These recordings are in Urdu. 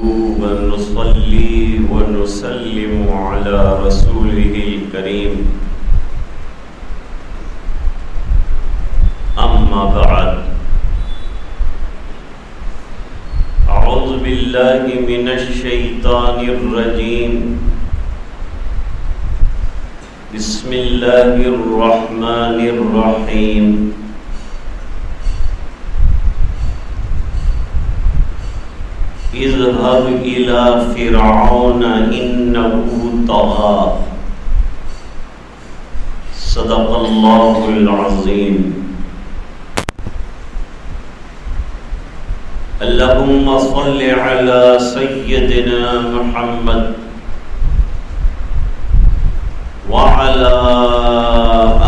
ونصلي ونسلم على رسوله الكريم أما بعد أعوذ بالله من الشيطان الرجيم بسم الله الرحمن الرحيم اذهب إلى فرعون إنه طغى صدق الله العظيم اللهم صل على سيدنا محمد وعلى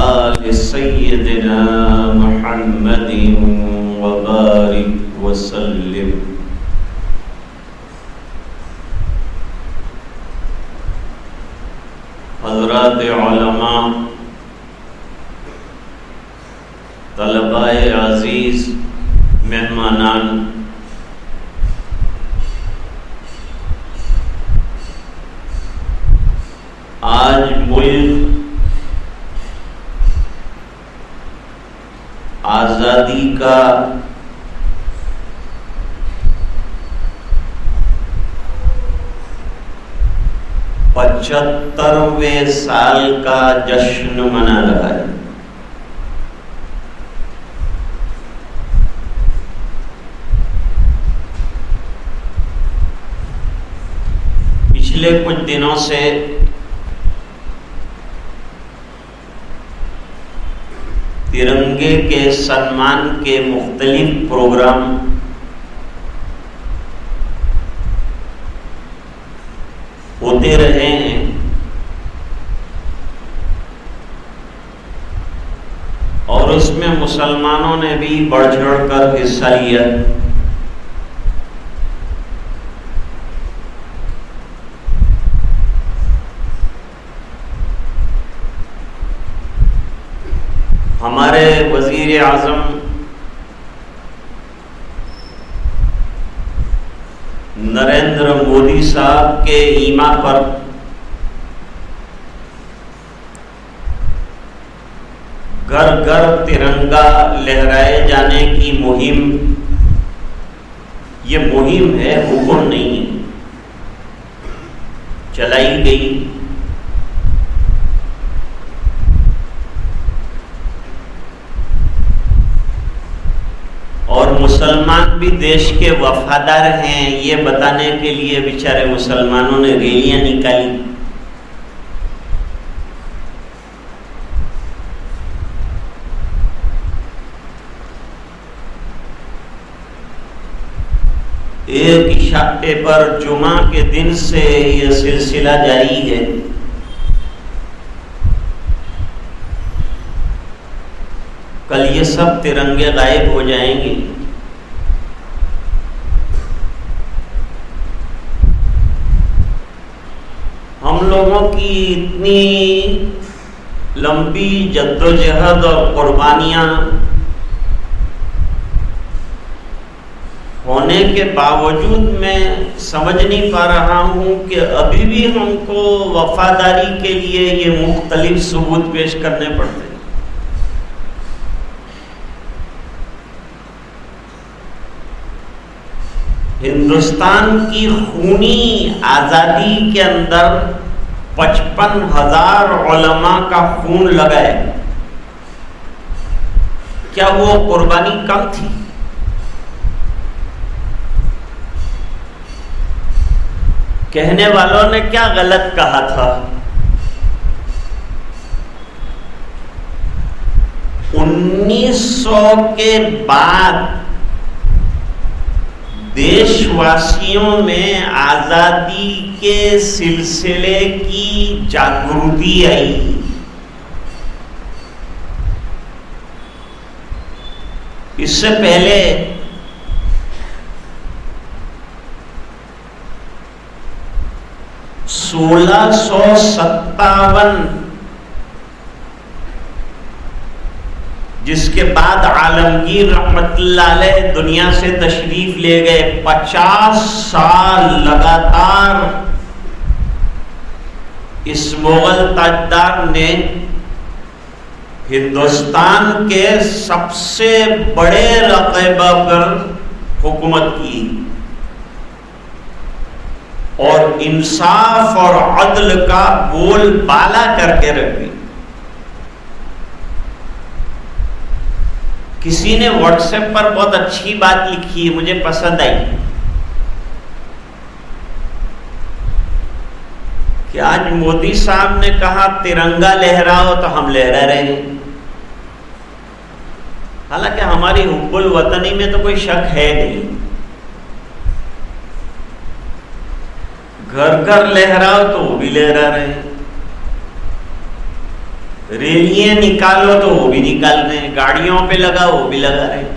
آل سيدنا محمد وبارك وسلم. حضرات علماء، طلباء عزیز، مہمانان، آج ملک آزادی کا 75ویں سال کا جشن منا رہا ہے. پچھلے کچھ دنوں سے ترنگے کے سنمان کے مختلف پروگرام ہوتے رہے ہیں اور اس میں مسلمانوں نے بھی بڑھ چڑھ کر حصہ لیا. ہمارے وزیر اعظم نریندر مودی صاحب کے ایما پر گھر گھر ترنگا لہرائے جانے کی مہم، یہ مہم ہے، حکم نہیں ہے، چلائی گئی. اور مسلمان بھی دیش کے وفادار ہیں یہ بتانے کے لیے بیچارے مسلمانوں نے ریلیاں نکالی. ایک اشاعے پر جمعہ کے دن سے یہ سلسلہ جاری ہے. کل یہ سب ترنگے غائب ہو جائیں گے. ہم لوگوں کی اتنی لمبی جدوجہد اور قربانیاں ہونے کے باوجود میں سمجھ نہیں پا رہا ہوں کہ ابھی بھی ہم کو وفاداری کے لیے یہ مختلف ثبوت پیش کرنے پڑتے ہیں. ہندوستان کی خونی آزادی کے اندر 55,000 علماء کا خون لگا ہے. کیا وہ قربانی کم تھی؟ کہنے والوں نے کیا غلط کہا تھا؟ 1900 کے بعد دیش واسیوں میں آزادی کے سلسلے کی جاگرتی آئی. اس سے پہلے 1657 جس کے بعد عالمگیر رحمت اللہ علیہ دنیا سے تشریف لے گئے، 50 سال لگاتار اس مغل تاجدار نے ہندوستان کے سب سے بڑے رقبہ پر حکومت کی اور انصاف اور عدل کا بول بالا کر کے رکھی۔ کسی نے واٹس ایپ پر بہت اچھی بات لکھی ہے، مجھے پسند آئی، کہ آج مودی صاحب نے کہا ترنگا لہراؤ تو ہم لہرا رہے ہیں، حالانکہ ہماری حب الوطنی میں تو کوئی شک ہے نہیں۔ گھر گھر لہراؤ تو وہ بھی لہرا رہے ہیں، ریلیاں نکالو تو وہ بھی نکال رہے ہیں، گاڑیوں پہ لگاؤ وہ بھی لگا رہے ہیں۔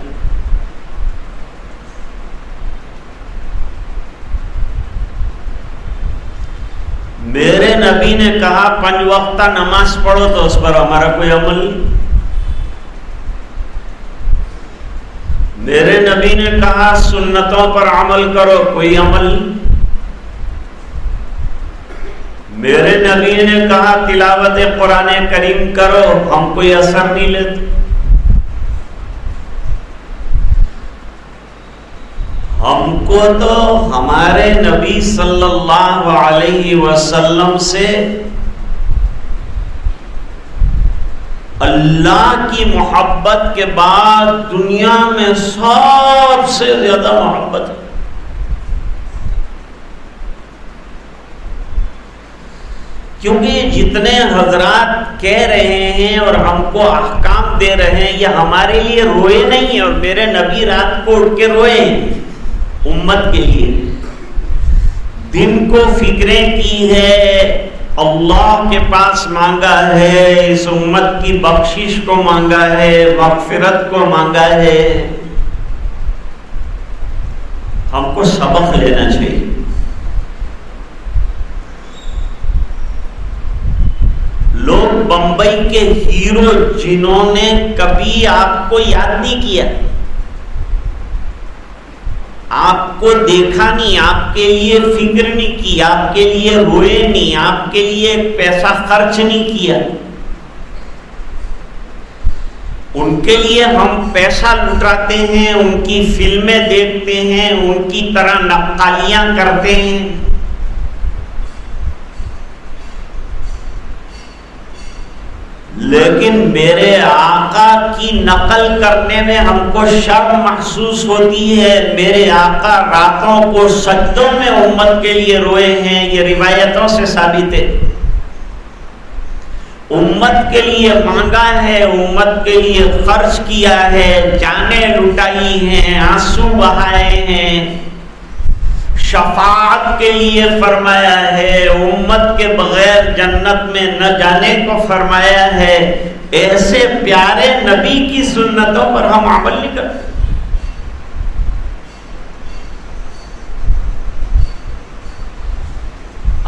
میرے نبی نے کہا 5 وقتہ نماز پڑھو تو اس پر ہمارا کوئی عمل نہیں۔ میرے نبی نے کہا سنتوں پر عمل کرو، کوئی عمل نہیں۔ میرے نبی نے کہا تلاوت قرآن کریم کرو، ہم کوئی اثر نہیں لیتے۔ ہم کو تو ہمارے نبی صلی اللہ علیہ وسلم سے اللہ کی محبت کے بعد دنیا میں سب سے زیادہ محبت ہے۔ کیونکہ جتنے حضرات کہہ رہے ہیں اور ہم کو احکام دے رہے ہیں، یہ ہمارے لیے روئے نہیں ہیں، اور میرے نبی رات کو اٹھ کے روئے ہیں امت کے لیے، دن کو فکریں کی ہے، اللہ کے پاس مانگا ہے، اس امت کی بخشش کو مانگا ہے، مغفرت کو مانگا ہے۔ ہم کو سبق لینا چاہیے۔ لوگ بمبئی کے ہیرو جنہوں نے کبھی آپ کو یاد نہیں کیا، آپ کو دیکھا نہیں، آپ کے لیے فکر نہیں کی، آپ کے لیے روئے نہیں، آپ کے لیے پیسہ خرچ نہیں کیا، ان کے لیے ہم پیسہ لٹاتے ہیں، ان کی فلمیں دیکھتے ہیں، ان کی طرح نقالیاں کرتے ہیں۔ لیکن میرے آقا کی نقل کرنے میں ہم کو شرم محسوس ہوتی ہے۔ میرے آقا راتوں کو سجدوں میں امت کے لیے روئے ہیں، یہ روایتوں سے ثابت ہے۔ امت کے لیے مانگا ہے، امت کے لیے خرچ کیا ہے، جانیں لٹائی ہیں، آنسو بہائے ہیں، شفاعت کے لیے فرمایا ہے، امت کے بغیر جنت میں نہ جانے کو فرمایا ہے۔ ایسے پیارے نبی کی سنتوں پر ہم عمل نہیں کرتے۔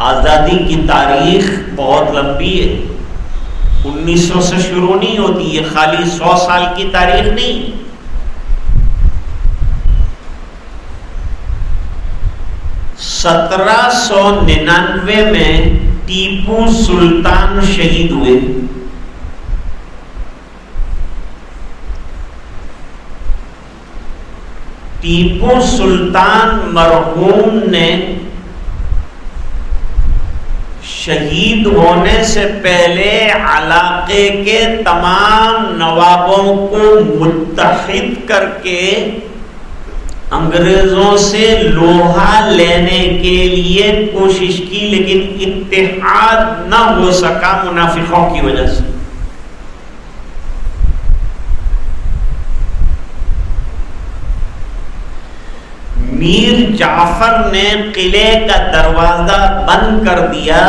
آزادی کی تاریخ بہت لمبی ہے، 1900 سے شروع نہیں ہوتی، یہ خالی 100 سال کی تاریخ نہیں۔ 1799 میں ٹیپو سلطان شہید ہوئے۔ ٹیپو سلطان مرحوم نے شہید ہونے سے پہلے علاقے کے تمام نوابوں کو متحد کر کے انگریزوں سے لوہا لینے کے لیے کوشش کی، لیکن اتحاد نہ ہو سکا منافقوں کی وجہ سے۔ میر جعفر نے قلعے کا دروازہ بند کر دیا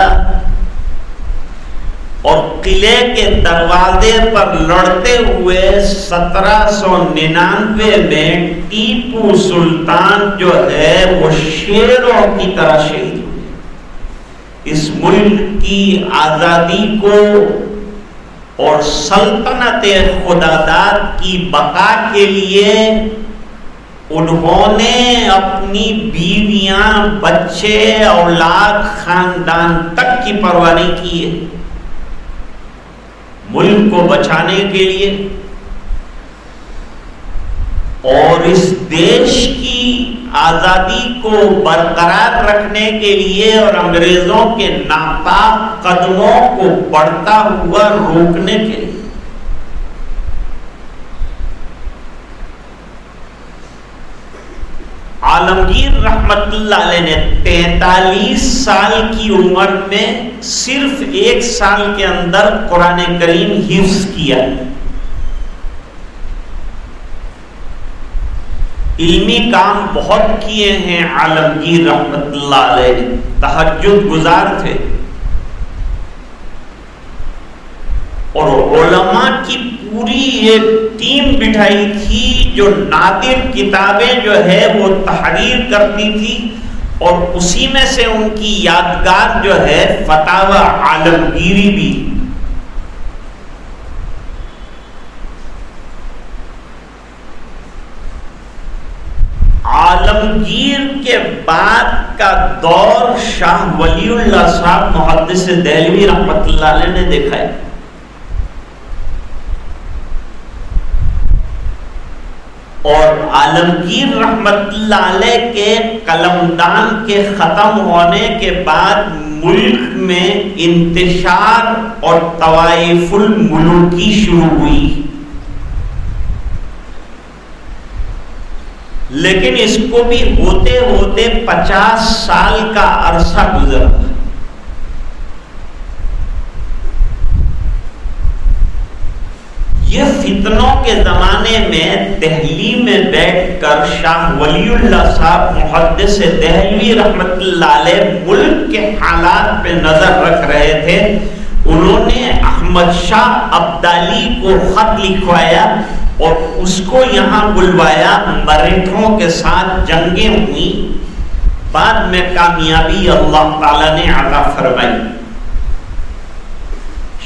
اور قلعے کے دروازے پر لڑتے ہوئے 1799 میں ٹیپو سلطان جو ہے وہ شیروں کی طرح شہید ہوئے۔ اس ملک کی آزادی کو اور سلطنت خداداد کی بقا کے لیے انہوں نے اپنی بیویاں، بچے، اولاد، خاندان تک کی پرواہ نہیں کی ہے، ملک کو بچانے کے لیے اور اس دیش کی آزادی کو برقرار رکھنے کے لیے اور انگریزوں کے ناپاک قدموں کو بڑھتا ہوا روکنے کے لیے۔ عالمگیر رحمت اللہ علیہ نے 43 سال کی عمر میں صرف 1 سال کے اندر قرآن کریم حفظ کیا۔ علمی کام بہت کیے ہیں عالمگیر رحمت اللہ علیہ، تہجد گزار تھے اور علماء کی پوری ایک ٹیم بٹھائی تھی جو نادر کتابیں جو ہے وہ تحریر کرتی تھی، اور اسی میں سے ان کی یادگار جو ہے فتاوی عالمگیری بھی۔ عالمگیر کے بعد کا دور شاہ ولی اللہ صاحب محدث دہلوی رحمت اللہ علیہ نے دیکھا ہے، اور عالمگیر رحمت اللہ علیہ کے قلمدان کے ختم ہونے کے بعد ملک میں انتشار اور طوائف الملوکی شروع ہوئی، لیکن اس کو بھی ہوتے ہوتے 50 سال کا عرصہ گزرا۔ یہ فتنوں کے زمانے میں دہلی میں بیٹھ کر شاہ ولی اللہ صاحب محدث دہلوی رحمت اللہ علیہ ملک کے حالات پہ نظر رکھ رہے تھے۔ انہوں نے احمد شاہ ابدالی کو خط لکھوایا اور اس کو یہاں بلوایا، مریٹھوں کے ساتھ جنگیں ہوئیں، بعد میں کامیابی اللہ تعالیٰ نے عطا فرمائی۔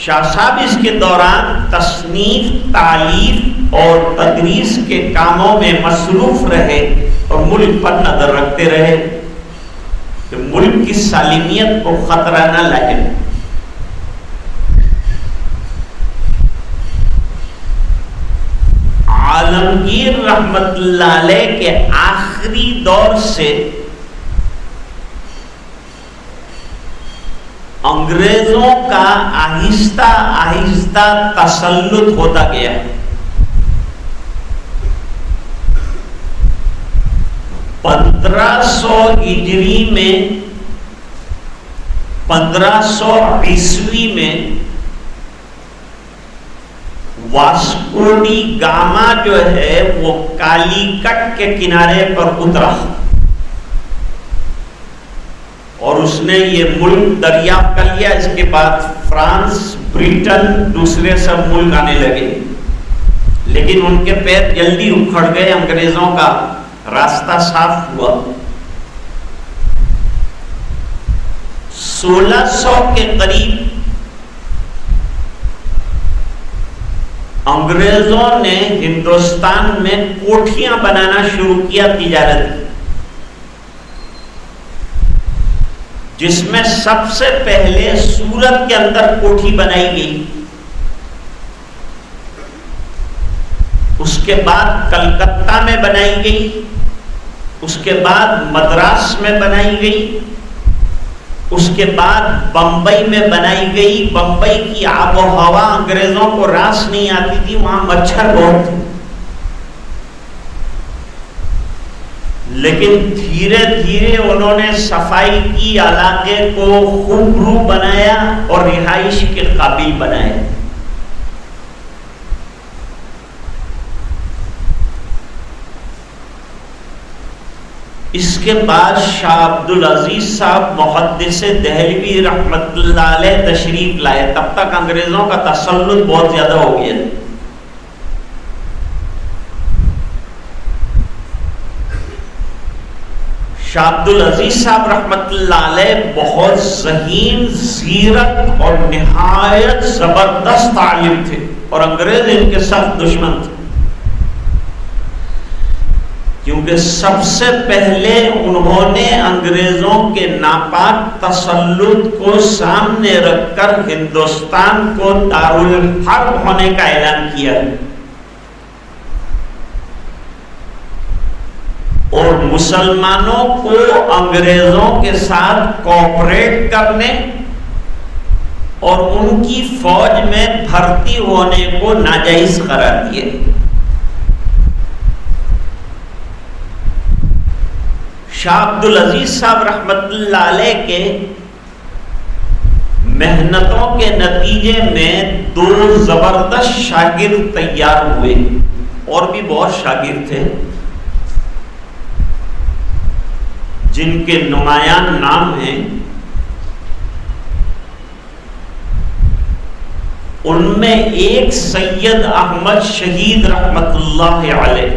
شاہ صاحب اس کے دوران تصنیف، تالیف اور تدریس کے کاموں میں مصروف رہے اور ملک پر نظر رکھتے رہے کہ ملک کی سالمیت کو خطرہ نہ لگے۔ عالمگیر رحمت اللہ علیہ کے آخری دور سے انگریزوں کا آہستہ آہستہ تسلط ہوتا گیا۔ 1500 ہجری میں 1500 عیسوی میں واسکو ڈی گاما جو ہے وہ کالی کٹ کے کنارے پر اترا اور اس نے یہ ملک دریافت کر لیا۔ اس کے بعد فرانس، بریٹن، دوسرے سب ملک آنے لگے، لیکن ان کے پیر جلدی اکھڑ گئے، انگریزوں کا راستہ صاف ہوا۔ 1600 کے قریب انگریزوں نے ہندوستان میں کوٹھیاں بنانا شروع کیا تجارت، جس میں سب سے پہلے سورت کے اندر کوٹھی بنائی گئی، اس کے بعد کلکتہ میں بنائی گئی، اس کے بعد مدراس میں بنائی گئی، اس کے بعد بمبئی میں بنائی گئی۔ بمبئی کی آب و ہوا انگریزوں کو راس نہیں آتی تھی، وہاں مچھر بہت تھے، لیکن دھیرے دھیرے انہوں نے صفائی کی، علاقے کو خوبرو بنایا اور رہائش کے قابل بنایا۔ اس کے بعد شاہ عبدالعزیز صاحب محدث دہلوی رحمت اللہ علیہ تشریف لائے۔ تب تک انگریزوں کا تسلط بہت زیادہ ہو گیا۔ شاہ عبد العزیز صاحب رحمت اللہ علیہ بہت ذہین، زیرک اور نہایت زبردست عالم تھے، اور انگریز ان کے سخت دشمن تھے، کیونکہ سب سے پہلے انہوں نے انگریزوں کے ناپاک تسلط کو سامنے رکھ کر ہندوستان کو دارالحرب ہونے کا اعلان کیا، اور مسلمانوں کو انگریزوں کے ساتھ کوآپریٹ کرنے اور ان کی فوج میں بھرتی ہونے کو ناجائز قرار دیے۔ شاہ عبد العزیز صاحب رحمت اللہ علیہ کے محنتوں کے نتیجے میں 2 زبردست شاگرد تیار ہوئے، اور بھی بہت شاگرد تھے جن کے نمایاں نام ہیں۔ ان میں ایک سید احمد شہید رحمت اللہ علیہ،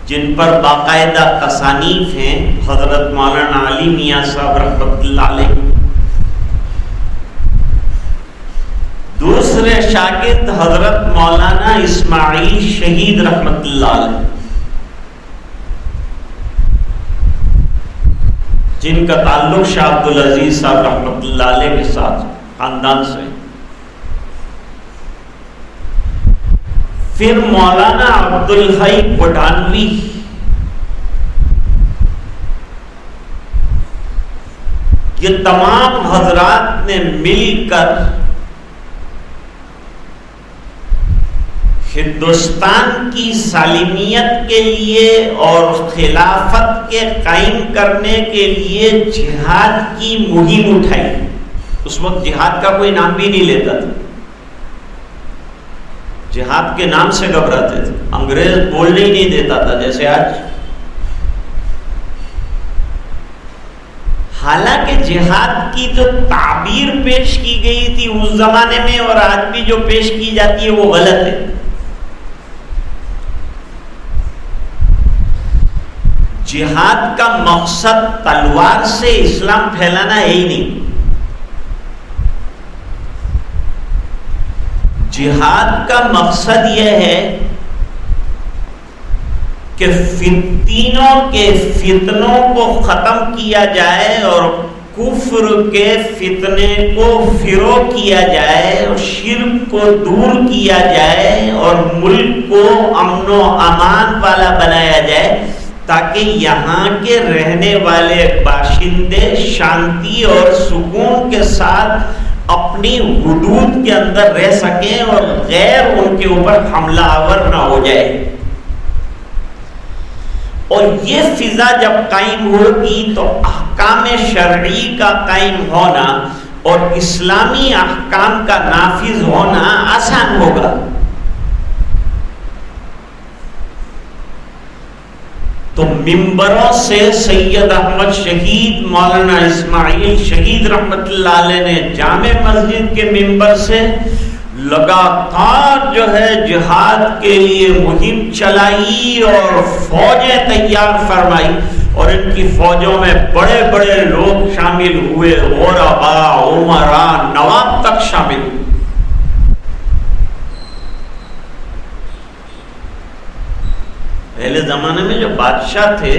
جن پر باقاعدہ تصانیف ہیں، حضرت مولانا علی میاں صاحب رحمت اللہ علیہ۔ دوسرے شاگرد حضرت مولانا اسماعیل شہید رحمت اللہ علیہ، جن کا تعلق شاہ عبد العزیز صاحب رحمت اللہ علیہ کے ساتھ خاندان سے۔ پھر مولانا عبد الحی بٹانوی، یہ تمام حضرات نے مل کر ہندوستان کی سالمیت کے لیے اور خلافت کے قائم کرنے کے لیے جہاد کی مہم اٹھائی۔ اس وقت جہاد کا کوئی نام بھی نہیں لیتا تھا، جہاد کے نام سے گھبراتے تھے، انگریز بولنے ہی نہیں دیتا تھا جیسے آج۔ حالانکہ جہاد کی جو تعبیر پیش کی گئی تھی اس زمانے میں اور آج بھی جو پیش کی جاتی ہے وہ غلط ہے۔ جہاد کا مقصد تلوار سے اسلام پھیلانا ہے ہی نہیں۔ جہاد کا مقصد یہ ہے کہ تینوں کے فتنوں کو ختم کیا جائے اور کفر کے فتنے کو فروغ کیا جائے اور شرک کو دور کیا جائے اور ملک کو امن و امان والا بنایا جائے، تاکہ یہاں کے رہنے والے باشندے شانتی اور سکون کے ساتھ اپنی حدود کے اندر رہ سکیں اور غیر ان کے اوپر حملہ آور نہ ہو جائے۔ اور یہ فضا جب قائم ہوگی تو احکام شرعی کا قائم ہونا اور اسلامی احکام کا نافذ ہونا آسان ہوگا۔ تو ممبروں سے سید احمد شہید، مولانا اسماعیل شہید رحمت اللہ علیہ نے جامع مسجد کے ممبر سے لگاتار جو ہے جہاد کے لیے مہم چلائی اور فوجیں تیار فرمائی، اور ان کی فوجوں میں بڑے بڑے لوگ شامل ہوئے، غرباء، عمراء، نواب تک شامل ہوئے۔ پہلے زمانے میں جو بادشاہ تھے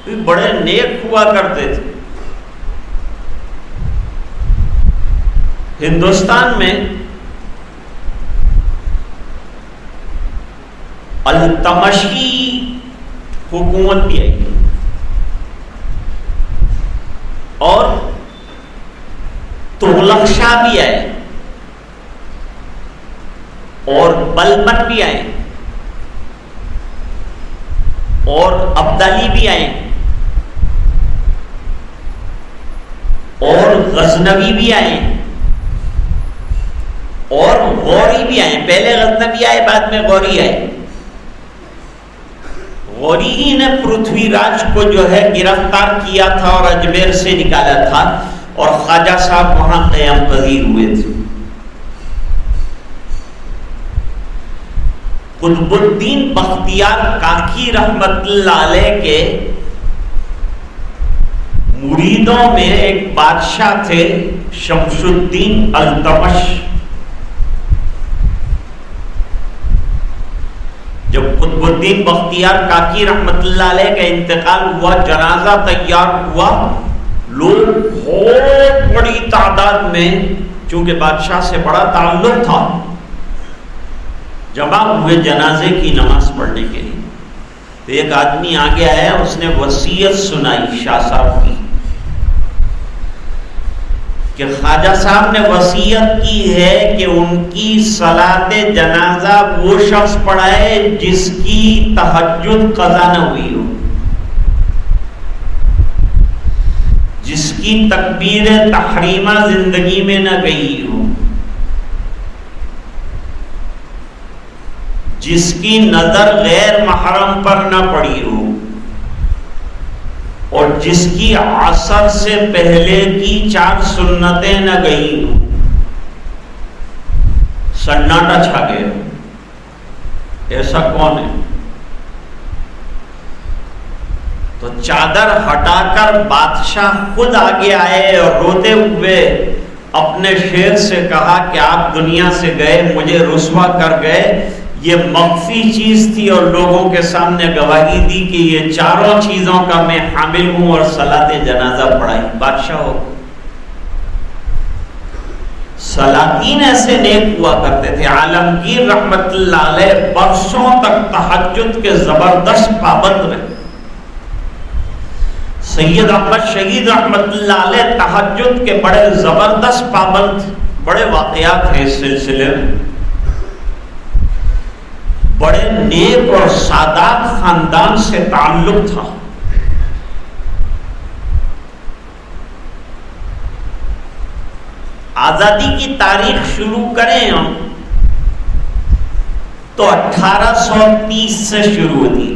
وہ بڑے نیک ہوا کرتے تھے۔ ہندوستان میں التمشی حکومت بھی آئی اور تغلق شاہ بھی آئے اور بلبن بھی آئے اور ابدالی بھی آئے اور غزنوی بھی آئے اور غوری بھی آئے۔ پہلے غزنوی آئے، بعد میں غوری آئے۔ غوری ہی نے پرتھوی راج کو جو ہے گرفتار کیا تھا اور اجمیر سے نکالا تھا، اور خواجہ صاحب وہاں قیام پذیر ہوئے تھے۔ قطب الدین بختیار کاکی رحمت اللہ علیہ کے مریدوں میں ایک بادشاہ تھے شمس الدین التمش. جب قطب الدین بختیار کاکی رحمت اللہ علیہ کا انتقال ہوا، جنازہ تیار ہوا، لوگ بہت بڑی تعداد میں، چونکہ بادشاہ سے بڑا تعلق تھا، جمع ہوئے جنازے کی نماز پڑھنے کے لیے. تو ایک آدمی آگے آیا، اس نے وصیت سنائی شاہ صاحب کی کہ خواجہ صاحب نے وصیت کی ہے کہ ان کی صلاۃ جنازہ وہ شخص پڑھائے جس کی تہجد قضا نہ ہوئی ہو، جس کی تکبیر تحریمہ زندگی میں نہ گئی ہو، جس کی نظر غیر محرم پر نہ پڑی ہو، اور جس کی عصر سے پہلے کی 4 سنتیں نہ گئی ہوں. سناٹا چھا گیا. ایسا کون ہے؟ تو چادر ہٹا کر بادشاہ خود آگے آئے اور روتے ہوئے اپنے شیر سے کہا کہ آپ دنیا سے گئے، مجھے رسوا کر گئے. یہ مخفی چیز تھی اور لوگوں کے سامنے گواہی دی کہ یہ 4 چیزوں کا میں حامل ہوں، اور صلاۃ جنازہ پڑھائی. بادشاہ ہو. سلاطین ایسے نیک ہوا کرتے تھے. عالمگیر رحمت اللہ علیہ برسوں تک تہجد کے زبردست پابند رہے. سید احمد شہید رحمت اللہ علیہ تہجد کے بڑے زبردست پابند، بڑے واقعات ہیں اس سلسلے میں. بڑے نیک اور سادات خاندان سے تعلق تھا. آزادی کی تاریخ شروع کریں ہم تو 1830 سے شروع ہوتی.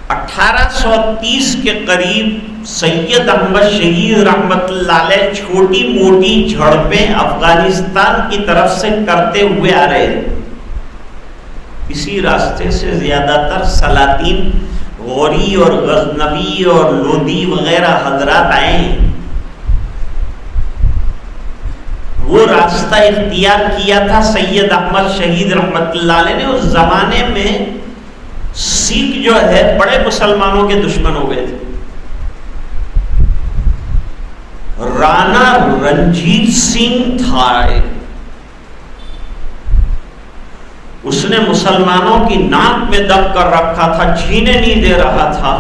1830 کے قریب سید احمد شہید رحمت اللہ علیہ چھوٹی موٹی جھڑپیں افغانستان کی طرف سے کرتے ہوئے آ رہے ہیں. اسی راستے سے زیادہ تر سلاطین غوری اور غزنوی اور لودھی وغیرہ حضرات آئے ہیں. وہ راستہ اختیار کیا تھا سید احمد شہید رحمت اللہ علیہ نے. اس زمانے میں سکھ جو ہے بڑے مسلمانوں کے دشمن ہو گئے تھے. رانا رنجیت سنگھ تھا، اس نے مسلمانوں کی ناک میں دب کر رکھا تھا، جینے نہیں دے رہا تھا،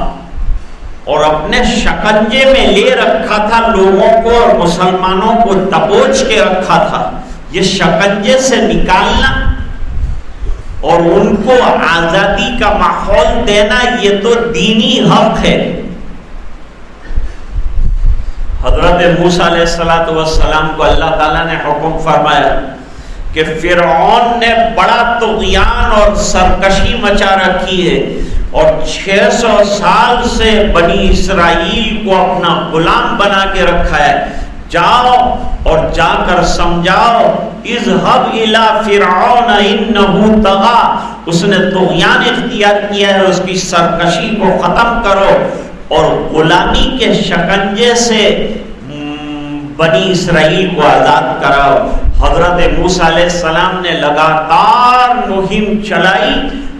اور اپنے شکنجے میں لے رکھا تھا لوگوں کو اور مسلمانوں کو دبوچ کے رکھا تھا. یہ شکنجے سے نکالنا اور ان کو آزادی کا ماحول دینا یہ تو دینی حق ہے. حضرت موسیٰ علیہ السلام کو اللہ تعالیٰ نے حکم فرمایا کہ فرعون نے بڑا طغیان اور سرکشی مچا رکھی ہے اور 600 سال سے بنی اسرائیل کو اپنا غلام بنا کے رکھا ہے. جاؤ اور جا کر سمجھاؤ، اذهب الى فرعون انه طغى، اس نے طغیان اختیار کیا ہے، اس کی سرکشی کو ختم کرو اور غلامی کے شکنجے سے بنی اسرائیل کو آزاد کراؤ. حضرت موسیٰ علیہ السلام نے لگاتار مہم چلائی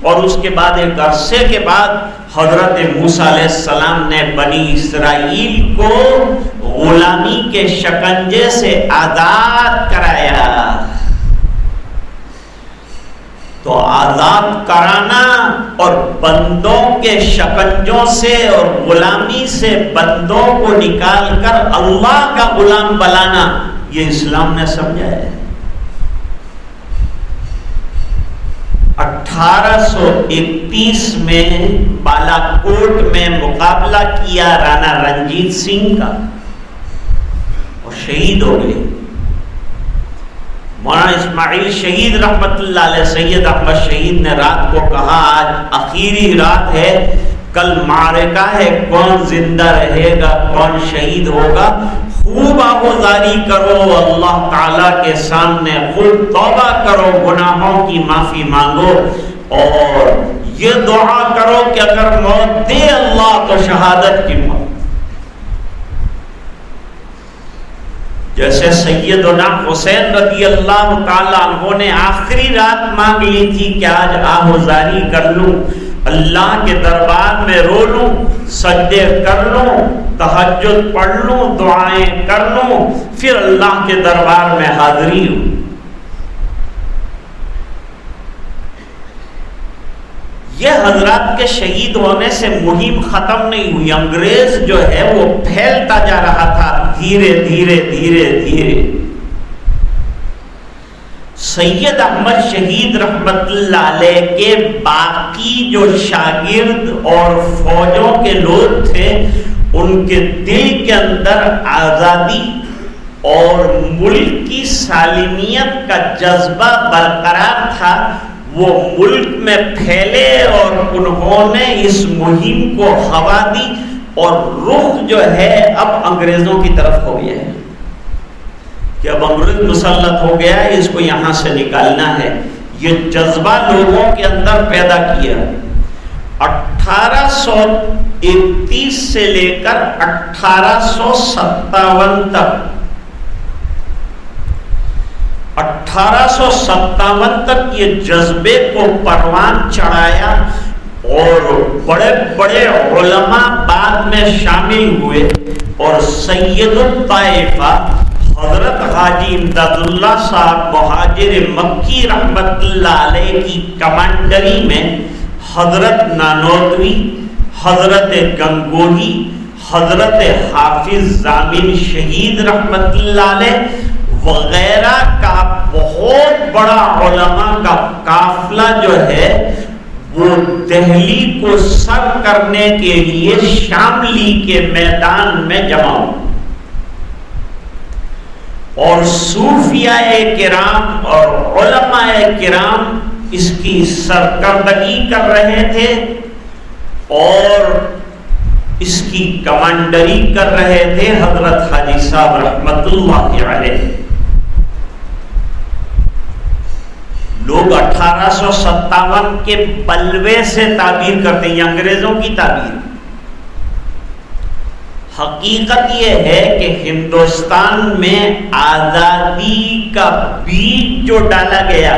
اور اس کے بعد ایک عرصے کے بعد حضرت موسیٰ علیہ السلام نے بنی اسرائیل کو غلامی کے شکنجے سے آزاد کرایا. تو آزاد کرانا اور بندوں کے شکنجوں سے اور غلامی سے بندوں کو نکال کر اللہ کا غلام بنانا، یہ اسلام نے سمجھا ہے. 1831 میں بالا کوٹ میں مقابلہ کیا رانا رنجیت سنگھ کا اور شہید ہو گئے. مولانا اسماعیل شہید رحمت اللہ علیہ، سید احمد شہید نے رات کو کہا آج آخری رات ہے، کل معرکہ ہے، کون زندہ رہے گا، کون شہید ہوگا. خوب آہوزاری کرو اللہ تعالیٰ کے سامنے، خوب توبہ کرو، گناہوں کی معافی مانگو، اور یہ دعا کرو کہ اگر موت دے اللہ تو شہادت کی موت. جیسے سیدنا حسین رضی اللہ تعالیٰ عنہ نے آخری رات مانگ لی تھی کہ آج آہوزاری کر لوں، اللہ کے دربار میں رو لوں، سجدے کر لوں، تہجد پڑھ لوں، دعائیں کر لوں، پھر اللہ کے دربار میں حاضری ہوں. یہ حضرات کے شہید ہونے سے مہم ختم نہیں ہوئی. انگریز جو ہے وہ پھیلتا جا رہا تھا دھیرے دھیرے دھیرے دھیرے. سید احمد شہید رحمت اللہ علیہ کے باقی جو شاگرد اور فوجوں کے لوگ تھے، ان کے دل کے اندر آزادی اور ملک کی سالمیت کا جذبہ برقرار تھا. وہ ملک میں پھیلے اور انہوں نے اس مہم کو ہوا دی، اور رخ جو ہے اب انگریزوں کی طرف ہو گیا ہے کہ اب انگریز مسلط ہو گیا ہے، اس کو یہاں سے نکالنا ہے. یہ جذبہ لوگوں کے اندر پیدا کیا. 1831 سے لے کر 1857 تک 1857 تک یہ جذبے کو پروان چڑھایا، اور بڑے بڑے علماء بعد میں شامل ہوئے، اور سید الطائفہ حضرت حاجی امداد اللہ صاحب مہاجر مکی رحمت اللہ علیہ کی کمانڈری میں حضرت نانوتوی، حضرت گنگوہی، حضرت حافظ ضامن شہید رحمت اللہ علیہ وغیرہ کا بہت بڑا علماء کا قافلہ جو ہے وہ دہلی کو سر کرنے کے لیے شاملی کے میدان میں جمع ہوا، اور صوفیاء کرام اور علماء کرام اس کی سرکردگی کر رہے تھے اور اس کی کمانڈری کر رہے تھے حضرت حاجی صاحب رحمت اللہ علیہ. لوگ 1857 کے بلوے سے تعبیر کرتے ہیں، انگریزوں کی تعبیر. حقیقت یہ ہے کہ ہندوستان میں آزادی کا بیج جو ڈالا گیا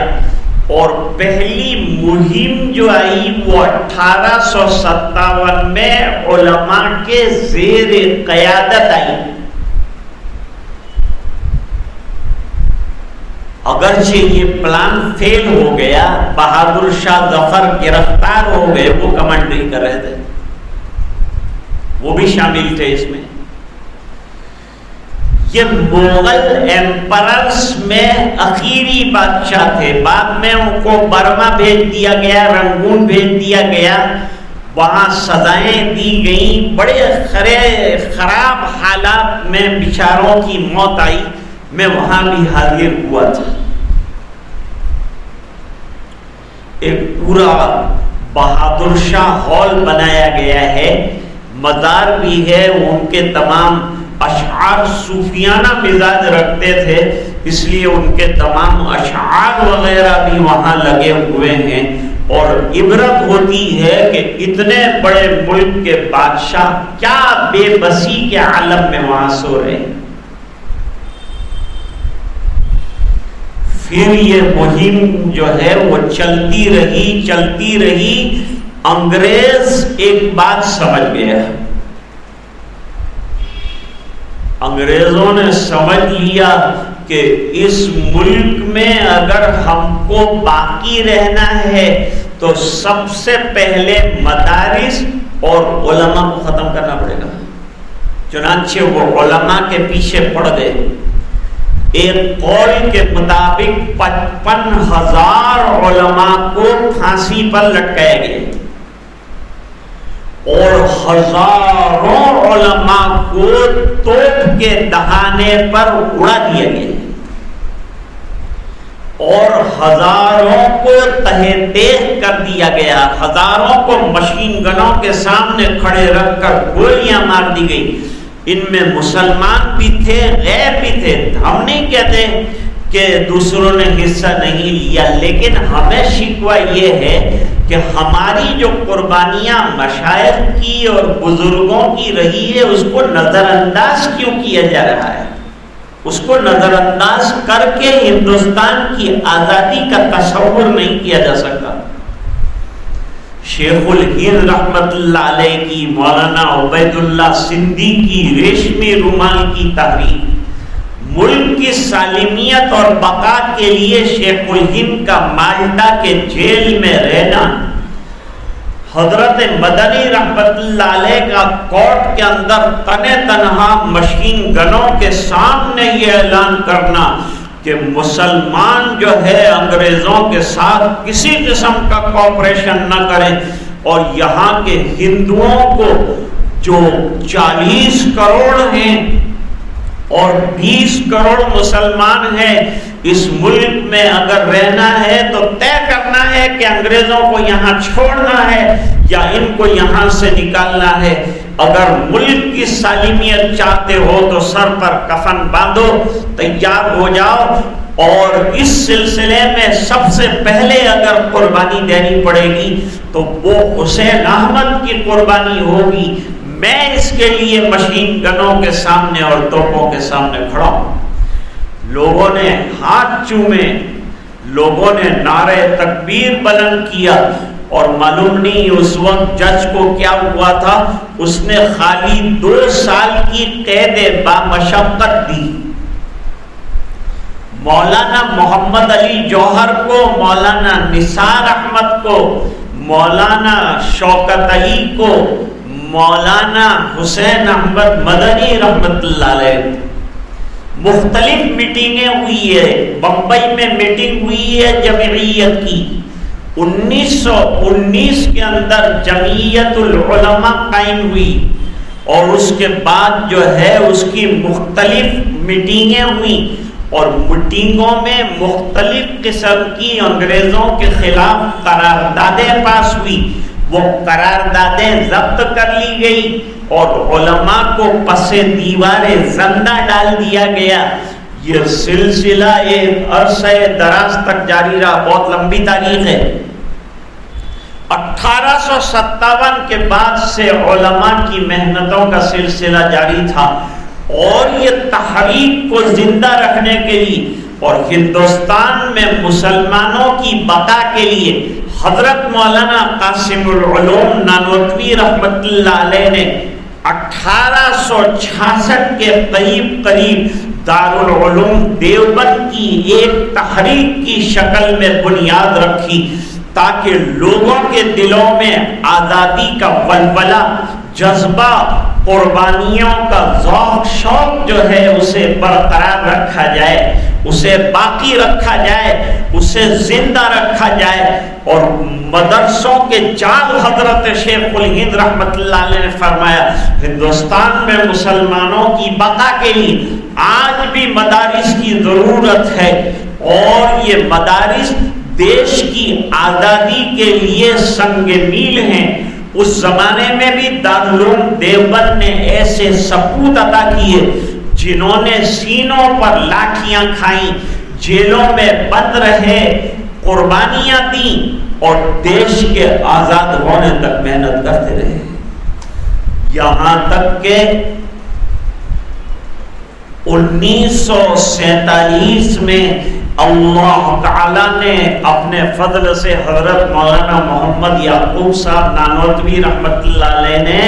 اور پہلی مہم جو آئی وہ 1857 میں علماء کے زیر قیادت آئی. اگرچہ یہ پلان فیل ہو گیا، بہادر شاہ ظفر گرفتار ہو گئے، وہ کمانڈری کر رہے تھے، وہ بھی شامل تھے اس میں. یہ مغل ایمپررز میں اخیری بادشاہ تھے. بعد میں ان کو برما بھیج دیا گیا، رنگون بھیج دیا گیا، وہاں سزائیں دی گئیں، بڑے خراب حالات میں بیچاروں کی موت آئی. میں وہاں بھی حاضر ہوا تھا. ایک پورا بہادر شاہ ہال بنایا گیا ہے، مزار بھی ہے. ان کے تمام اشعار صوفیانہ مزاج رکھتے تھے، اس لیے ان کے تمام اشعار وغیرہ بھی وہاں لگے ہوئے ہیں. اور عبرت ہوتی ہے کہ اتنے بڑے ملک کے بادشاہ کیا بے بسی کے عالم میں وہاں سو رہے ہیں. پھر یہ مہم جو ہے وہ چلتی رہی. انگریز ایک بات سمجھ گیا، انگریزوں نے سمجھ لیا کہ اس ملک میں اگر ہم کو باقی رہنا ہے تو سب سے پہلے مدارس اور علماء کو ختم کرنا پڑے گا. چنانچہ وہ علماء کے پیچھے پڑ گئے. ایک قول کے مطابق 55,000 علماء کو پھانسی پر لٹکائے گئے اور ہزاروں علماء کو توپ کے دہانے پر اڑا دیا گیا. اور ہزاروں کو تہہ تیغ کر دیا گیا، ہزاروں کو مشین گنوں کے سامنے کھڑے رکھ کر گولیاں مار دی گئی۔ ان میں مسلمان بھی تھے، غیر بھی تھے۔ ہم نہیں کہتے کہ دوسروں نے حصہ نہیں لیا، لیکن ہمیں شکوہ یہ ہے کہ ہماری جو قربانیاں مشائخ کی اور بزرگوں کی رہی ہے اس کو نظر انداز کیوں کیا جا رہا ہے؟ اس کو نظر انداز کر کے ہندوستان کی آزادی کا تصور نہیں کیا جا سکتا۔ شیخ الہند رحمت اللہ علیہ کی، مولانا عبید اللہ سندھی کی ریشمی رومال کی تحریک، ملک کی سالمیت اور بقا کے لیے شیخ الہند کا مالٹا کے جیل میں رہنا، حضرت مدنی رحمت اللہ علیہ کا کورٹ کے اندر تنے تنہا مشین گنوں کے سامنے یہ اعلان کرنا کہ مسلمان جو ہے انگریزوں کے ساتھ کسی قسم کا کوآپریشن نہ کریں، اور یہاں کے ہندوؤں کو جو 40 کروڑ ہیں اور 20 کروڑ مسلمان ہیں، اس ملک میں اگر رہنا ہے تو طے کرنا ہے کہ انگریزوں کو یہاں چھوڑنا ہے یا ان کو یہاں سے نکالنا ہے۔ اگر ملک کی سالمیت چاہتے ہو تو سر پر کفن باندھو، تیار ہو جاؤ، اور اس سلسلے میں سب سے پہلے اگر قربانی دینی پڑے گی تو وہ حسین احمد کی قربانی ہوگی۔ میں اس کے لیے مشین گنوں کے سامنے اور توپوں کے سامنے کھڑا ہوں۔ لوگوں نے ہاتھ چومے، لوگوں نے نعرہ تکبیر بلند کیا، اور معلوم نہیں اس وقت جج کو کیا ہوا تھا، اس نے خالی 2 سال کی قید بامشقت دی۔ مولانا محمد علی جوہر کو، مولانا نثار احمد کو، مولانا شوکت علی کو، مولانا حسین احمد مدنی رحمت اللہ علیہ، مختلف میٹنگیں ہوئی ہے۔ بمبئی میں میٹنگ ہوئی ہے جمعیت کی، 1919 کے اندر جمعیت العلماء قائم ہوئی، اور اس کے بعد جو ہے اس کی مختلف میٹنگیں ہوئیں، اور میٹنگوں میں مختلف قسم کی انگریزوں کے خلاف قراردادیں پاس ہوئی۔ وہ قراردادیں ضبط کر لی گئی اور علماء کو پس دیوار زندہ ڈال دیا گیا۔ یہ سلسلہ ایک عرصہ دراز تک جاری رہا، بہت لمبی تاریخ ہے۔ 1857 کے بعد سے علماء کی محنتوں کا سلسلہ جاری تھا، اور یہ تحریک کو زندہ رکھنے کے لیے اور ہندوستان میں مسلمانوں کی بقا کے لیے حضرت مولانا قاسم العلوم نانوتوی رحمت اللہ علیہ نے 1866 کے قریب دارالعلوم دیوبند کی ایک تحریک کی شکل میں بنیاد رکھی، تاکہ لوگوں کے دلوں میں آزادی کا ولولہ، جذبہ، قربانیوں کا ذوق شوق جو ہے اسے برقرار رکھا جائے، اسے باقی رکھا جائے، اسے زندہ رکھا جائے۔ اور مدرسوں کے جال حضرت شیخ الہند رحمت اللہ علیہ نے فرمایا، ہندوستان میں مسلمانوں کی بقا کے لیے آج بھی مدارس کی ضرورت ہے، اور یہ مدارس دیش کی آزادی کے لیے سنگ میل ہیں۔ اس زمانے میں بھی دارالعلوم دیوبند نے ایسے سپوت عطا کیے جنہوں نے سینوں پر لاٹھیاں کھائیں، جیلوں میں بند رہے، قربانیاں دیں، اور دیش کے آزاد ہونے تک محنت کرتے رہے، یہاں تک کہ 1947 میں اللہ تعالیٰ نے اپنے فضل سے حضرت مولانا محمد یعقوب صاحب نانوتوی رحمت اللہ علیہ نے،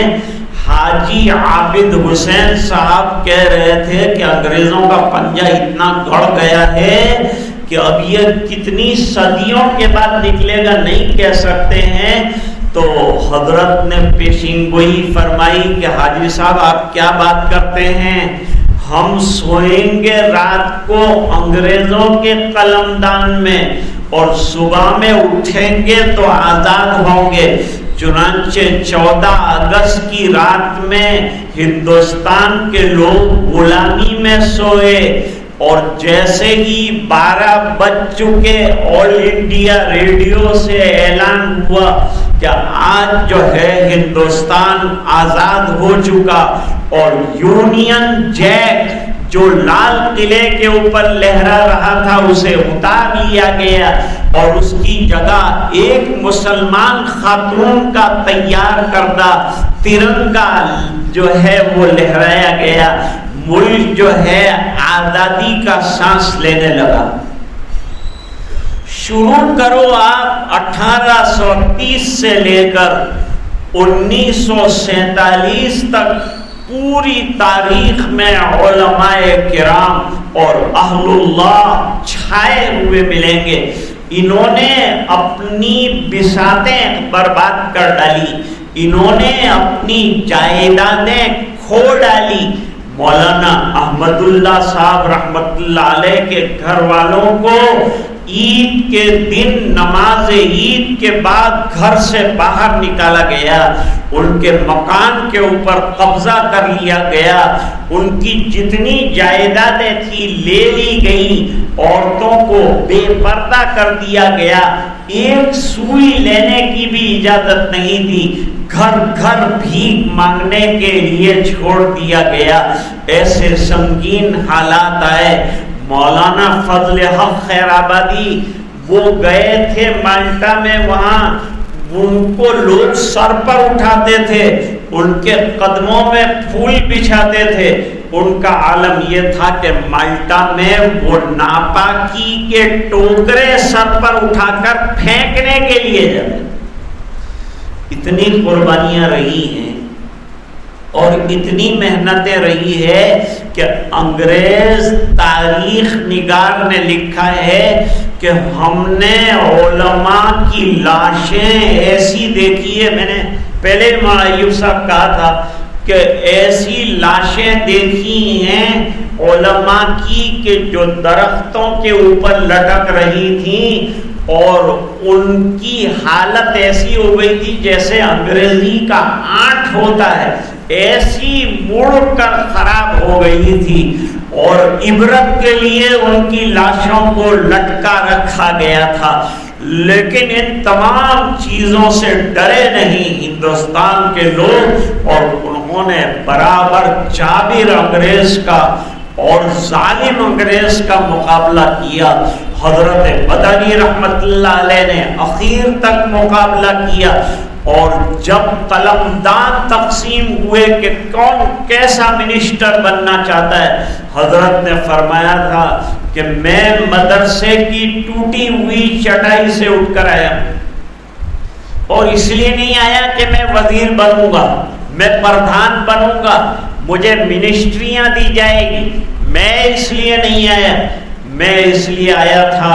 حاجی عابد حسین صاحب کہہ رہے تھے کہ انگریزوں کا پنجہ اتنا گڑ گیا ہے کہ اب یہ کتنی صدیوں کے بعد نکلے گا نہیں کہہ سکتے ہیں، تو حضرت نے پیشین گوئی فرمائی کہ حاجی صاحب آپ کیا بات کرتے ہیں، ہم سوئیں گے رات کو انگریزوں کے قلمدان میں اور صبح میں اٹھیں گے تو آزاد ہوں گے۔ چنانچہ 14 اگست کی رات میں ہندوستان کے لوگ غلامی میں سوئے اور جیسے ہی 12 بج چکے آل انڈیا ریڈیو سے اعلان ہوا کہ آج جو ہے ہندوستان آزاد ہو چکا، اور یونین جیک جو لال قلعے کے اوپر لہرا رہا تھا اسے اتار لیا گیا، اور اس کی جگہ ایک مسلمان خاتون کا تیار کردہ ترنگا جو ہے وہ لہرایا گیا، ملک جو ہے آزادی کا سانس لینے لگا۔ شروع کرو آپ 1830 سے لے کر 1947 تک پوری تاریخ میں علماء کرام اور اہل اللہ چھائے ہوئے ملیں گے۔ انہوں نے اپنی بساطیں برباد کر ڈالی، انہوں نے اپنی جائیدادیں کھو ڈالی۔ مولانا احمد اللہ صاحب رحمت اللہ علیہ کے گھر والوں کو عید کے دن نماز عید کے بعد گھر سے باہر نکالا گیا، ان کے مکان کے اوپر قبضہ کر لیا گیا، ان کی جتنی جائیدادیں تھی لے لی گئی، عورتوں کو بے پردہ کر دیا گیا، ایک سوئی لینے کی بھی اجازت نہیں تھی، گھر گھر بھیک مانگنے کے لیے چھوڑ دیا گیا۔ ایسے سنگین حالات آئے۔ مولانا فضل حق خیر آبادی وہ گئے تھے مالٹا میں، وہاں ان کو لوگ سر پر اٹھاتے تھے، ان کے قدموں میں پھول بچھاتے تھے۔ ان کا عالم یہ تھا کہ مالٹا میں وہ ناپاکی کے ٹوکرے سر پر اٹھا کر پھینکنے کے لیے جاتے۔ اتنی قربانیاں رہی ہیں اور اتنی محنتیں رہی ہے کہ انگریز تاریخ نگار نے لکھا ہے کہ ہم نے علماء کی لاشیں ایسی دیکھی ہے، میں نے پہلے ایوب صاحب کہا تھا کہ ایسی لاشیں دیکھی ہیں علماء کی کہ جو درختوں کے اوپر لٹک رہی تھیں، اور ان کی حالت ایسی ہو گئی تھی جیسے انگریزی کا آنٹ ہوتا ہے، ایسی مڑ کر خراب ہو گئی تھی، اور عبرت کے لیے ان کی لاشوں کو لٹکا رکھا گیا تھا۔ لیکن ان تمام چیزوں سے ڈرے نہیں ہندوستان کے لوگ، اور انہوں نے برابر جابر انگریز کا اور ظالم انگریز کا مقابلہ کیا۔ حضرت مدنی رحمت اللہ علیہ نے اخیر تک مقابلہ کیا، اور جب قلمدان تقسیم ہوئے کہ کون کیسا منسٹر بننا چاہتا ہے، حضرت نے فرمایا تھا کہ میں مدرسے کی ٹوٹی ہوئی چٹائی سے اٹھ کر آیا، اور اس لیے نہیں آیا کہ میں وزیر بنوں گا، میں پردھان بنوں گا، مجھے منسٹریاں دی جائے گی، میں اس لیے نہیں آیا، میں اس لیے آیا تھا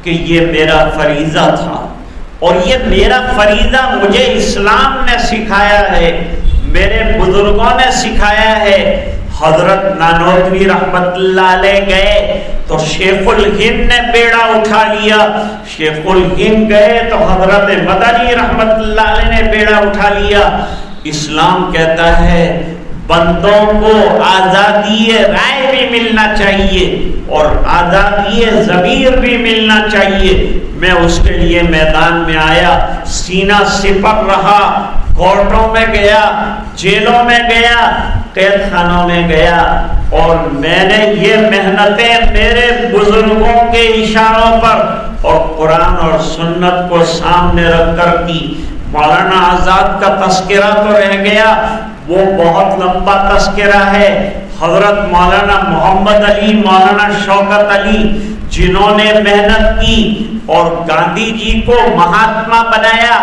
کہ یہ میرا فریضہ تھا، اور یہ میرا فریضہ مجھے اسلام نے سکھایا ہے، میرے بزرگوں نے سکھایا ہے۔ حضرت نانوتوی رحمت اللہ علیہ گئے تو شیخ الہند نے بیڑا اٹھا لیا، شیخ الہند گئے تو حضرت مدنی رحمت اللہ علیہ نے بیڑا اٹھا لیا۔ اسلام کہتا ہے بندوں کو آزادی رائے بھی ملنا چاہیے اور آزادی ضمیر بھی ملنا چاہیے۔ میں اس کے لیے میدان میں آیا، سینہ سپر رہا، کورٹوں میں گیا، جیلوں میں گیا، قید خانوں میں گیا، اور میں نے یہ محنتیں میرے بزرگوں کے اشاروں پر اور قرآن اور سنت کو سامنے رکھ کر کی۔ مولانا آزاد کا تذکرہ تو رہ گیا، وہ بہت لمبا تذکرہ ہے۔ حضرت مولانا محمد علی، مولانا شوکت علی، جنہوں نے محنت کی اور گاندھی جی کو مہاتما بنایا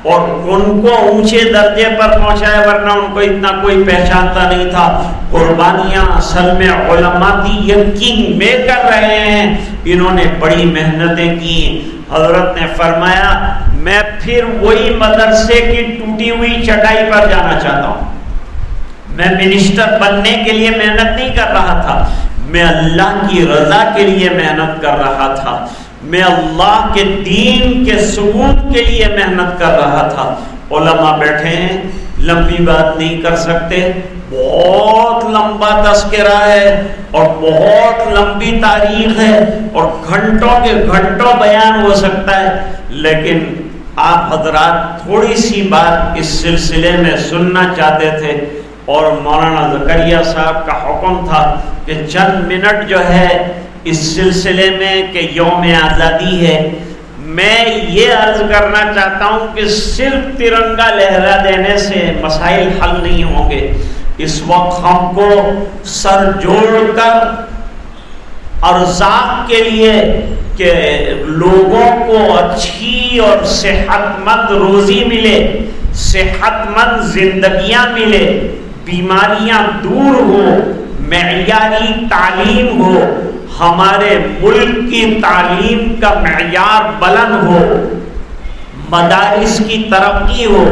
اور ان کو اونچے درجے پر پہنچایا، ورنہ ان کو اتنا کوئی پہچانتا نہیں تھا۔ قربانیاں اصل میں علماء کی یقین میں کر رہے ہیں، انہوں نے بڑی محنتیں کی۔ حضرت نے فرمایا میں پھر وہی مدرسے کی ٹوٹی ہوئی چٹائی پر جانا چاہتا ہوں۔ میں منسٹر بننے کے لیے محنت نہیں کر رہا تھا، میں اللہ کی رضا کے لیے محنت کر رہا تھا، میں اللہ کے دین کے ثبوت کے لیے محنت کر رہا تھا۔ علماء بیٹھے ہیں، لمبی بات نہیں کر سکتے، بہت لمبا تذکرہ ہے اور بہت لمبی تاریخ ہے اور گھنٹوں کے گھنٹوں بیان ہو سکتا ہے، لیکن آپ حضرات تھوڑی سی بات اس سلسلے میں سننا چاہتے تھے اور مولانا زکریا صاحب کا حکم تھا کہ چند منٹ جو ہے اس سلسلے میں کہ یوم آزادی ہے، میں یہ عرض کرنا چاہتا ہوں کہ صرف ترنگا لہرا دینے سے مسائل حل نہیں ہوں گے۔ اس وقت ہم کو سر جوڑ کر ارزاق کے لیے کہ لوگوں کو اچھی اور صحت مند روزی ملے، صحت مند زندگیاں ملے، بیماریاں دور ہو، معیاری تعلیم ہو، ہمارے ملک کی تعلیم کا معیار بلند ہو، مدارس کی ترقی ہو،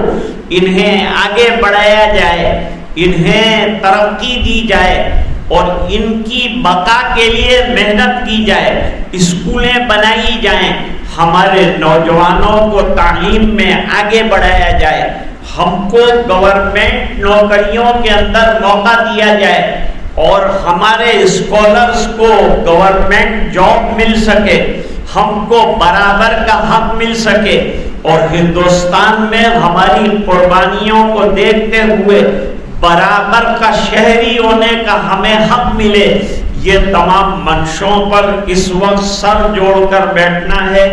انہیں آگے بڑھایا جائے، انہیں ترقی دی جائے اور ان کی بقا کے لیے محنت کی جائے، اسکولیں بنائی جائیں، ہمارے نوجوانوں کو تعلیم میں آگے بڑھایا جائے، ہم کو گورنمنٹ نوکریوں کے اندر موقع دیا جائے اور ہمارے اسکالرز کو گورنمنٹ جاب مل سکے، ہم کو برابر کا حق مل سکے اور ہندوستان میں ہماری قربانیوں کو دیکھتے ہوئے برابر کا شہری ہونے کا ہمیں حق ملے۔ یہ تمام منشوں پر اس وقت سر جوڑ کر بیٹھنا ہے،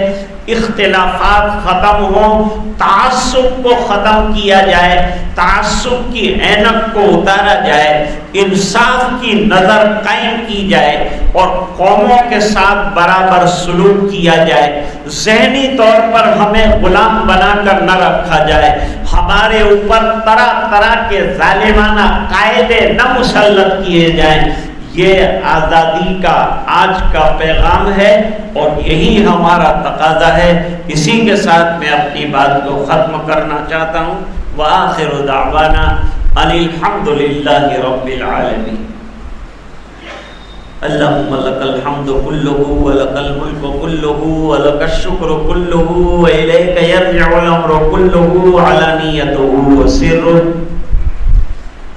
اختلافات ختم ہوں، تعصب کو ختم کیا جائے، تعصب کی اینک کو اتارا جائے، انصاف کی نظر قائم کی جائے اور قوموں کے ساتھ برابر سلوک کیا جائے، ذہنی طور پر ہمیں غلام بنا کر نہ رکھا جائے، ہمارے اوپر طرح طرح کے ظالمانہ قاعدے نہ مسلط کیے جائیں۔ یہ آزادی کا آج کا پیغام ہے اور یہی ہمارا تقاضا ہے۔ اسی کے ساتھ میں اپنی بات کو ختم کرنا چاہتا ہوں۔ وآخر دعوانا ان الحمد للہ رب العالمین۔ اللہم لک الحمد کلہ ولک الملک کلہ ولک الشکر کلہ والیک یرجع الامر کلہ علانیتہ وسرہ۔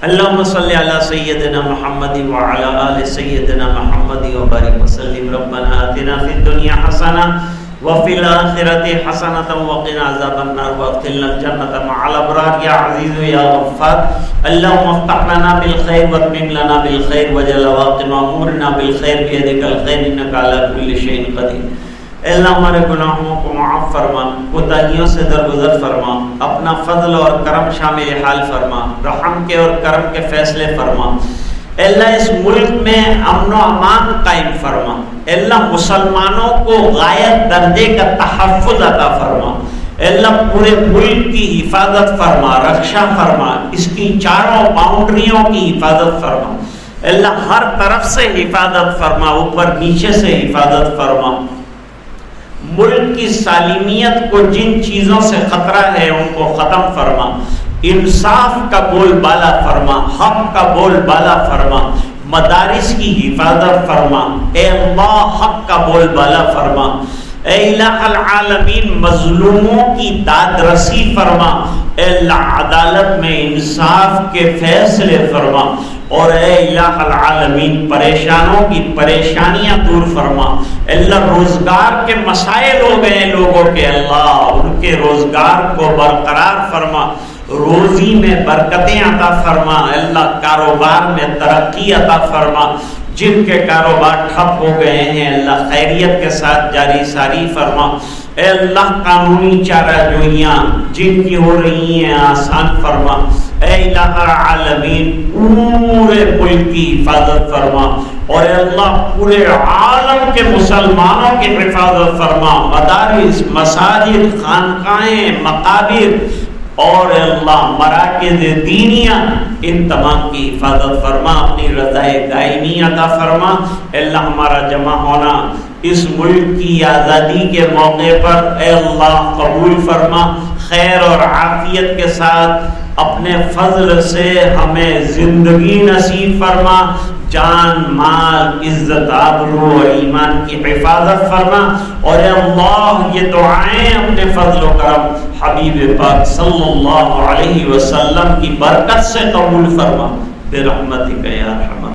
اللهم صل على سيدنا محمد وعلى آل سيدنا محمد وبارك وسلم۔ ربنا آتنا في الدنيا حسنة وفي الآخرة حسنة وقنا عذاب النار وادخلنا الجنة مع الأبرار يا عزيز يا غفار۔ اللهم افتح لنا بالخير واتمم لنا بالخير واجعل عواقب أمورنا بالخير بيدك الخير إنك على كل شيء قدير۔ اے اللہ ہمارے گناہوں کو معاف فرما، کوتاہیوں سے درگزر فرما، اپنا فضل اور کرم شامل حال فرما، رحم کے اور کرم کے فیصلے فرما۔ اے اللہ اس ملک میں امن و امان قائم فرما۔ اے اللہ مسلمانوں کو غایت درجے کا تحفظ عطا فرما۔ اے اللہ پورے ملک کی حفاظت فرما، رکشا فرما، اس کی چاروں باؤنڈریوں کی حفاظت فرما۔ اے اللہ ہر طرف سے حفاظت فرما، اوپر نیچے سے حفاظت فرما۔ ملک کی سالمیت کو جن چیزوں سے خطرہ ہے ان کو ختم فرما، انصاف کا بول بالا فرما، حق کا بول بالا فرما، مدارس کی حفاظت فرما۔ اے اللہ حق کا بول بالا فرما۔ اے الہ العالمین مظلوموں کی داد رسی فرما۔ اے اللہ عدالت میں انصاف کے فیصلے فرما اور اے الہ العالمین پریشانوں کی پریشانیاں دور فرما۔ اے اللہ روزگار کے مسائل ہو گئے لوگوں کے، اللہ ان کے روزگار کو برقرار فرما، روزی میں برکتیں عطا فرما۔ اے اللہ کاروبار میں ترقی عطا فرما، جن کے کاروبار ٹھپ ہو گئے ہیں اللہ خیریت کے ساتھ جاری ساری فرما۔ اے اللہ قانونی چارہ جوئیاں جن کی ہو رہی ہیں آسان فرما۔ اے الہ العالمین پورے ملک کی حفاظت فرما اور اے اللہ پورے عالم کے مسلمانوں کی حفاظت فرما، مدارس، مساجد، خانقاہیں، مقابر اور اللہ مراکز دینیہ ان تمام کی حفاظت فرما، اپنی رضائے دائمی عطا فرما۔ اللہ ہمارا جمع ہونا اس ملک کی آزادی کے موقع پر اے اللہ قبول فرما، خیر اور عافیت کے ساتھ اپنے فضل سے ہمیں زندگی نصیب فرما، جان مال عزت آبرو اور ایمان کی حفاظت فرما، اور اے اللہ یہ دعائیں اپنے فضل و کرم حبیب پاک صلی اللہ علیہ وسلم کی برکت سے قبول فرما برحمتک یا ارحم